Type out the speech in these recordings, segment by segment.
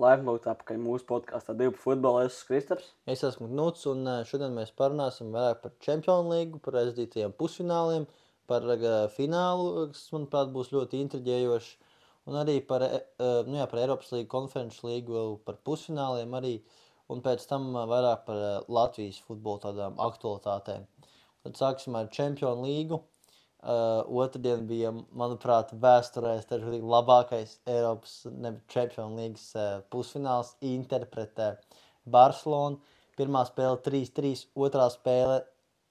Laipni lūgt atpakaļ mūsu podkāstā Divu pa futbolu. Es esmu Kristaps. Es esmu Knuts, un šodien mēs parunāsim vairāk par Champions League, par aizdītajiem pusfināliem, par finālu, kas, manuprāt, būs ļoti intriģējošs, un arī par, par Eiropas līgu, konferenču līgu, par pusfināliem arī, un pēc tam vairāk par Latvijas futbola tādām aktualitātēm. Tad sāksim ar Champions League. Otrdien bija, manuprāt, vēsturē labākais Eiropas Champions League pusfināls Inter pret Barcelonu. Pirmā spēle 3-3, otrā spēle,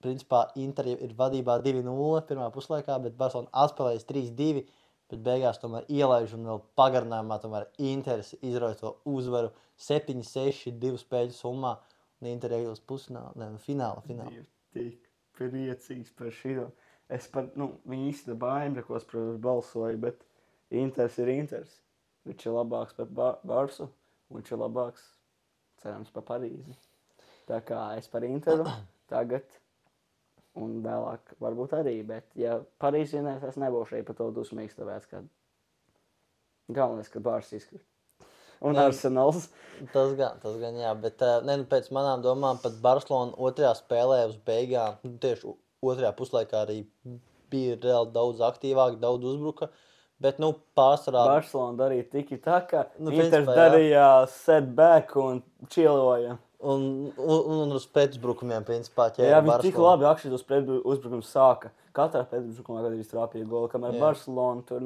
principā, Inter ir vadībā 2-0 pirmā puslaikā, bet Barcelona atspēlējas 3-2, bet beigās tomēr ielaiž un vēl pagarinājumā tomēr Inters izrauj to uzvaru 7-6 2 spēļu summā, un Inter iegūst pusfinālu, finālu. Tik priecīgs par šito. Es pat, viņi īsti baimrekos, protams, balsoju, bet Inters ir Inters. Viņš ir labāks par Barsu, un viņš ir labāks, cerams, par Parīzi. Tā kā es par Interu tagad, un vēlāk varbūt arī, bet ja Parīzi vienais, es nebūšu arī par to dusmīgs, tāpēc, ka galvenais, ka Bars izkrīt. Un Arsenals. Tas gan, jā, bet pēc manām domām pat Barcelona otrajā spēlē uz beigām, tieši otrajā puslaikā arī bija reāli daudz aktīvāk, daudz uzbruka, bet, pārsvarā... Barcelona darīja tiki tā, ka Inters darīja setback un čiloja. Un uz pretuzbrukumiem, principā, ķēra jā, viņi Barcelona. tik labi akšķi uz pretuzbrukumus sāka. Katrā pretuzbrukumā gadījumā trāpīja goli, kamēr Barcelona tur,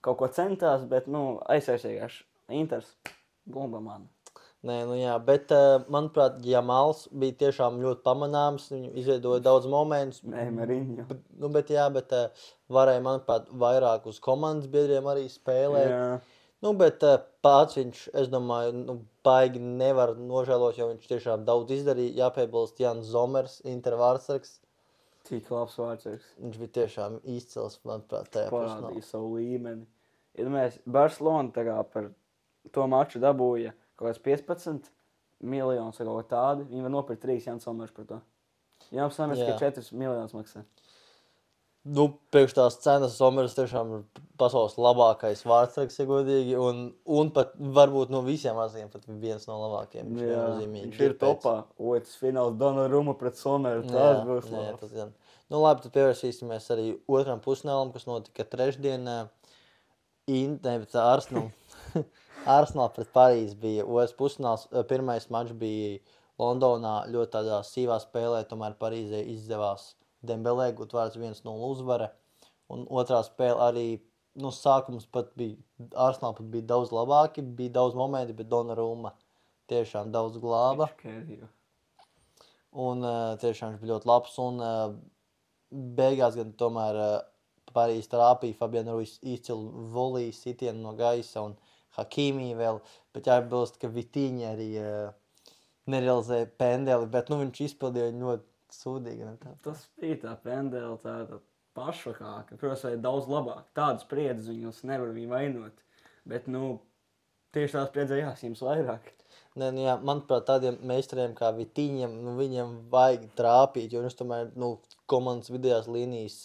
kaut ko centās, bet, aizsēsīgās. Inters, bumba man. Nē, bet, manuprāt, Jamals bija tiešām ļoti pamanāms, viņu izveidoja daudz momentus. Nē, Mariņo. Bet varēja, manuprāt, vairāk uz komandas biedriem arī spēlēt. Jā. Bet pats viņš, es domāju, baigi nevar nožēlot, jo viņš tiešām daudz izdarīja. Jāpiebilst Jans Zomers, Inter vārdsargs. Cik labs vārdsargs. Viņš bija tiešām izcils, manuprāt, tajā pusfinālā. Parādīja savu līmeni. Iedomājies, Barcelona tagad par to maču dabūja kaut kāds 15 miljonus vai kaut kā tādi. Viņi var nopirkt 3 Jans Somers par to. Jans Somers, ka 4 miljonus maksā. Priekš tās cenas Somers tiešām ir pasaules labākais vārdsargs, ja godīgi, un pat varbūt no visiem vārdsargiem pat viens no labākajiem. Viņš ir topā. Otrs fināls Donnarumma pret Someru. Tas būs labs. Labi, tad pievērsīsimies arī otram pusfinālam, kas notika trešdienā. Arsenal pret Parīzi bija otrs pusfināls. Pirmais mačs bija Londonā ļoti tādā sīvā spēlē, tomēr Parīzē izdevās Dembelē gūt vārds 1-0 uzvara. Un otrā spēle arī, sākums pat bija, Arsenal pat bija daudz labāki, bija daudz momenti, bet Donnarumma tiešām daudz glāba. Un tiešām viņš bija ļoti labs, un beigās gan tomēr Parīzi trāpīja Fabian Ruiz izcilu voliju sitienu no gaisa un Hakīmī vēl, bet jābilst, ka Vitīņi arī nerealizēja pendeli, bet viņš izpildīja ļoti sūdīgi. Tas bija tā pendeli, tāda pašvakāka, protams, vai daudz labāk. Tādu spriedzi viņus nevar viņu vainot, bet, tieši tās spriedzējās jums vairāk. Manuprāt, tādiem meistariem kā Vitīņiem, viņiem vajag trāpīt, jo viņš tomēr, komandas vidējās līnijas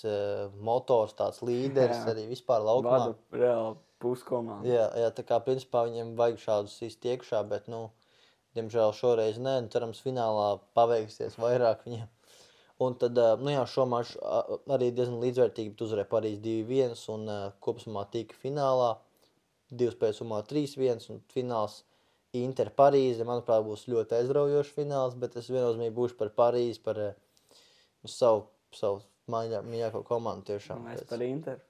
motors, tāds līderis arī vispār laukumā. Vada reāli puskomanda. Jā, tā kā principā viņiem vajag šādus sist iekšā, bet, diemžēl šoreiz nē, cerams finālā paveiksies vairāk viņiem. Un tad, šo maču arī diezgan līdzvērtīgi, bet uzvarēja Parīzi 2-1 un kopsumā tika finālā 2 spēles summā 3-1 un fināls Inter Parīze, manuprāt, būs ļoti aizraujošs fināls, bet es viennozīmīgi būšu par Parīzi, par savu mīļāko komandu tiešām. Mēs par Interu.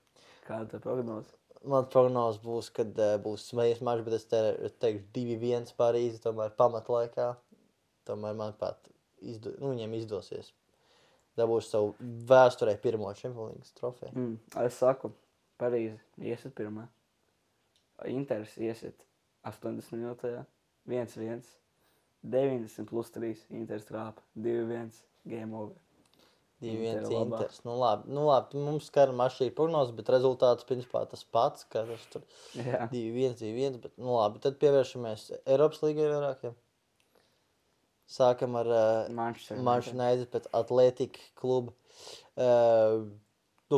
Kāda tā prognoze? Man prognoze būs, kad būs smējies mačs, bet es teikšu 2-1 Parīzi, tomēr pamatlaikā. Tomēr, manuprāt, viņiem izdosies. Dabūšu savu vēsturē pirmo Champions League trofeju. Es saku, Parīzi iesiet pirmā. Inters iesiet 80 minūtē, 1-1, 90 plus 3, Inters trāpa, 2-1, game over. 2-1 Inters. Labi, mums skar mašīna prognoze, bet rezultāts principā tas pats, ka tas tur 2-1, bet labi, tad pievēršamies Eiropas līgai vairāk, Sākam ar Manchester United pret Atletico klubu.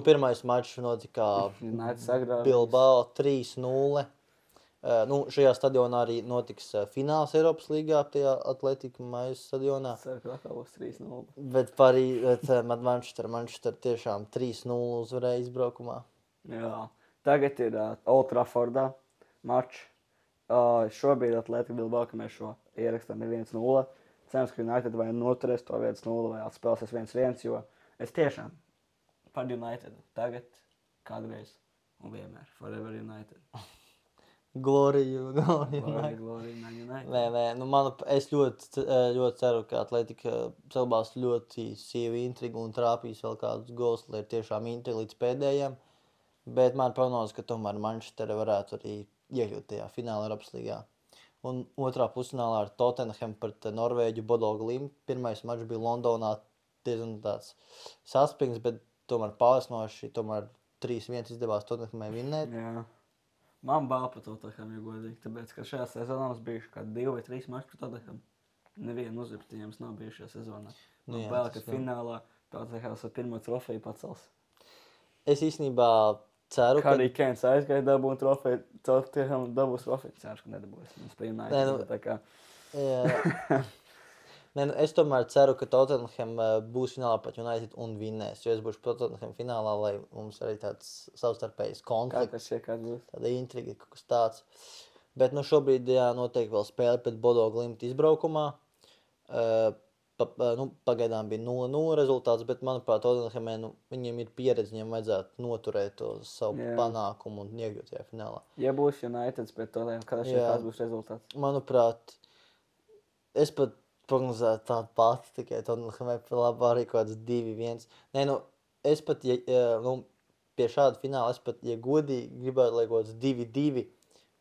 Pirmais mačs notika Bilbao 3-0. Šajā stadionā arī notiks fināls Eiropas līgā, tajā Atletika Maijas stadionā. Es ceru, ka atkal būs 3-0. Bet Manchester tiešām 3-0 uzvarēja izbraukumā. Jā. Tagad ir Old Traffordā mačs. Šobrīd Atletika Bilbao, ka mēs šo ierakstām ir 1-0. Cerams, ka United vai noturēs to 1-0 vai atspēlēsies 1-1, jo es tiešām par United tagad, kādreiz un vienmēr. Forever United. Glorija. Glory, Man United. Nē, es ļoti ceru, ka Atletika saglabās ļoti sīvu intrigu un trāpīs vēl kādus gols, lai ir tiešām intriga līdz pēdējiem. Bet man prognoze, ka tomēr Manchester varētu arī iekļūt tajā fināla Eiropas līgā. Un otrā pusfinālā ar Tottenham pret Norvēģu Bodo Glimt. Pirmais mačs bija Londonā diezgan tāds saspringts, bet tomēr pārsnoši, tomēr 3-1 izdevās Tottenhamai vinnēt. Jā. Man bail par Tottenham, ja godīgi, tāpēc, ka šajā sezonā mums bijuši kā 2 vai 3 mači par Tottenham. Nevienu uzvarētāju jums nav bijuši šajā sezonā. Man bail, ka finālā Tottenham ar pirmo trofeju pacels. Es īstenībā ceru, ka arī Keins aizgāja dabūt trofeju, Tottenham dabūs trofeju. Ceru, ka nedabūs. Mums pie United, tā kā... Jā. Es tomēr ceru, ka Tottenham būs finālā pret United un vinnēs. Jo es būšu Tottenham finālā, lai mums arī tāds savstarpējs konflikts. Tāda intriga, kaut kas tāds. Bet šobrīd noteikti vēl spēle pret Bodo Glimt izbraukumā. Pagaidām bija 0-0 rezultāts, bet manuprāt, Tottenhamē viņiem ir pieredze, viņiem vajadzētu noturēt to savu panākumu un iekļūt tajā finālā. Ja būs United pret Tottenham, kāds būs rezultāts? Manuprāt, es pat prognozētu tādu pati, tikai Tottenhamai labā arī kaut kāds 2-1. Es pat, pie šāda fināla, ja godīgi gribētu, lai kaut kāds 2-2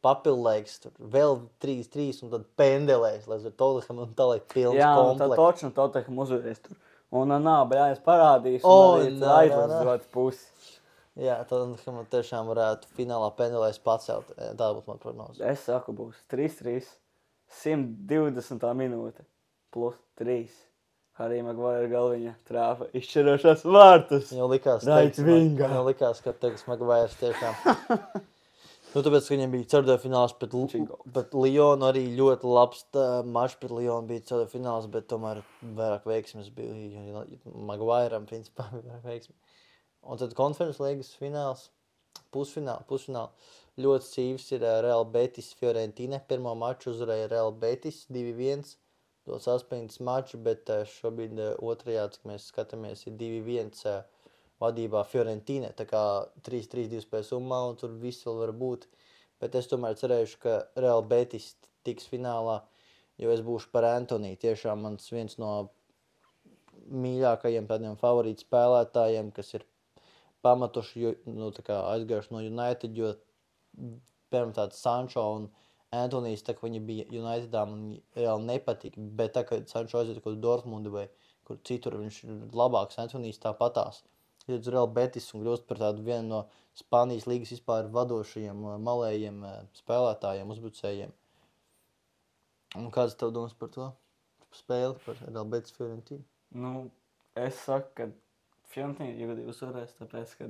papildlaiks, tur vēl 3-3 un tad pendelēs, lai Tottenham un tā, lai pilns komplekts. Jā, tad toču un Tottenham uzvarēs tur. Un es parādīšu, un arī aizvars pusi. Jā, Tottenham tiešām varētu finālā pendelēs pacelt. Tā būtu man prognoze. Es saku, būs 3-3, 120. minūte. Plus 3. Harry Maguire galviņa trāpa izšķirošās vārtus. Jau likās, ka teiks Maguire tiešām. Tāpēc, ka viņam bija ceturtajā fināls pret Lyonu, arī ļoti labs mačs pret Lyonu bija ceturtajā fināls, bet tomēr vairāk veiksmes bija Maguiream, principā vairāk veiksmi. Un tad konferences līgas fināls, pusfināli. Ļoti cīvs ir Real Betis Fiorentina. Pirmo maču uzvarēja Real Betis 2-1. Ļoti saspringts mačs, bet šobrīd otrajā, cik mēs skatāmies, ir 2-1 vadībā Fiorentina. Tā kā 3-3 spēļu summā un tur viss vēl var būt. Bet es tomēr cerēšu, ka Real Betis tiks finālā, jo es būšu par Antoni. Tiešām mans viens no mīļākajiem tādiem favorītu spēlētājiem, kas ir pamatuši, aizgājuši no United, jo piemēram tāds Sancho un Antonijs, tā kā viņi bija Unitedā, man reāli nepatika, bet tā, ka Sancho aiziet kaut Dortmundu vai kur citur, viņš ir labāks, Antonijs tāpatās. Ir uz Real Betis un kļūst par tādu vienu no Spānijas līgas vispār vadošajiem malējiem spēlētājiem, uzbrucējiem. Un kāds tev domas par to spēli, par Real Betis Fiorentina? Es saku, ka Fiorentina iegadīja uzvarēs, tāpēc, ka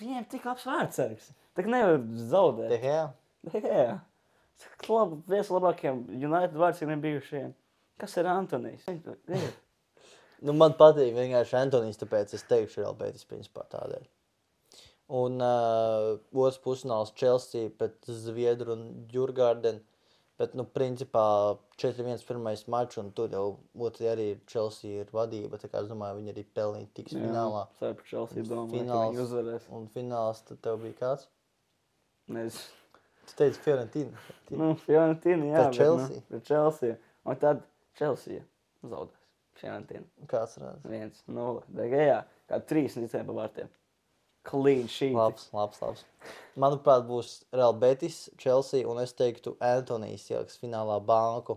viņiem tik labs vārdsargs. Tā kā nevar zaudēt. De Gea. Viens labākiem United vārdsargiem bijušajiem. Kas ir Antonijs? Man patīk vienkārši Antonijs, tāpēc es teikšu Real Betis principā tādēļ. Un otrs pusfināls Chelsea pret Zviedru un Djurgārden. Bet, principā 4-1 pirmais mačs, un tur jau otri arī Chelsea ir vadība, tā kā es domāju, viņi arī pelnīt tiks finālā. Jā, par Chelsea domāju, ka viņi uzvarēs. Un fināls tad tev bija kāds? Nezinu. Tu teici Fiorentina. Fiorentina, jā. Pret Chelsea. Pret Chelsea. Un tad Chelsea zaudēs. Fiorentina. Kāds rādz? 1-0. De Gea, kā 3 nicēja pa vārtiem. Clean sheet. Labs. Manuprāt, būs Real Betis, Chelsea, un es teiktu Antonijs ieliks finālā banku.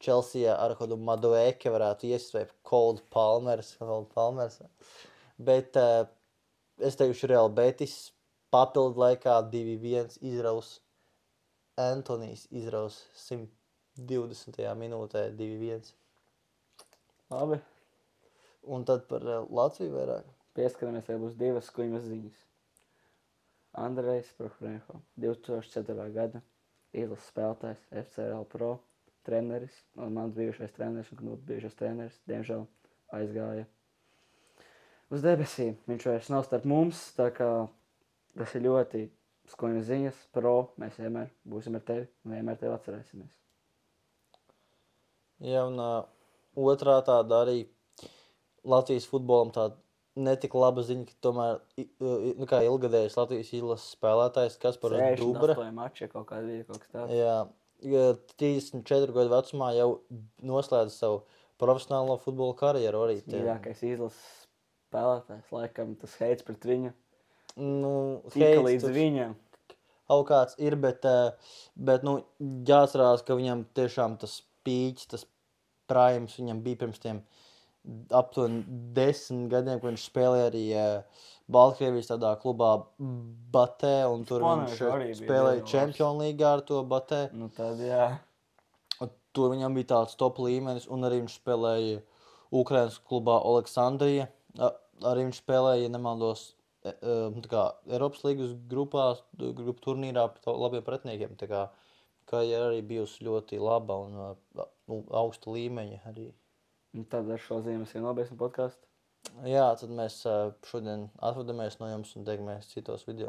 Chelsea ar kādu Madueke varētu iesvērt Cold Palmers. Bet es teikšu Real Betis papildu laikā 2-1 izraus. Antonijs izraus 120. minūtē 2-1. Labi. Un tad par Latviju vairāk. Pieskaramies, vai būs 2 skuņas ziņas. Andrejs Prohrenko, 2004. gada izlases spēlētājs, FCL Pro treneris, un mans bijušais treneris, un Knut bijušais treneris, diemžēl aizgāja uz debesīm. Viņš vairs nav starp mums, tā kā tas ir ļoti skoņas ziņas. Pro, mēs vienmēr būsim ar tevi un vienmēr tevi atcerēsimies. Jā, un otrā tāda arī Latvijas futbolam tāda netik laba ziņa, ka tomēr kā ilgadējs Latvijas izlases spēlētājs Kaspars Dubra. 68 mači kaut kāda bija, kaut kas tāds. Jā, 34 gadu vecumā jau noslēdz savu profesionālo futbola karjeru arī. Mīļākais izlases spēlētājs, laikam tas heits pret viņu. Nu, Tika līdz viņam. Kaut kāds ir, bet jāatcerās, ka viņam tiešām tas pīķis, tas prājums viņam bija pirms tiem aptuveni 10 gadiem, kad viņš spēlēja arī Baltkrievijas tādā klubā Batē, un tur viņš spēlēja Champions Līgā ar to Batē. Nu tad, jā. Tur viņam bija tāds top līmenis, un arī viņš spēlēja Ukrainas klubā Oleksandrija. Arī viņš spēlēja, ja nemaldos, Eiropas līgas grupu turnīrā pret labiem pretiniekiem. Tā kā arī bijusi ļoti laba un augsta līmeņa arī. Un tad ar šo zīmi mēs jau nobeigsim podcastu. Jā, tad mēs šodien atvadamies no jums un tiekamies citos video.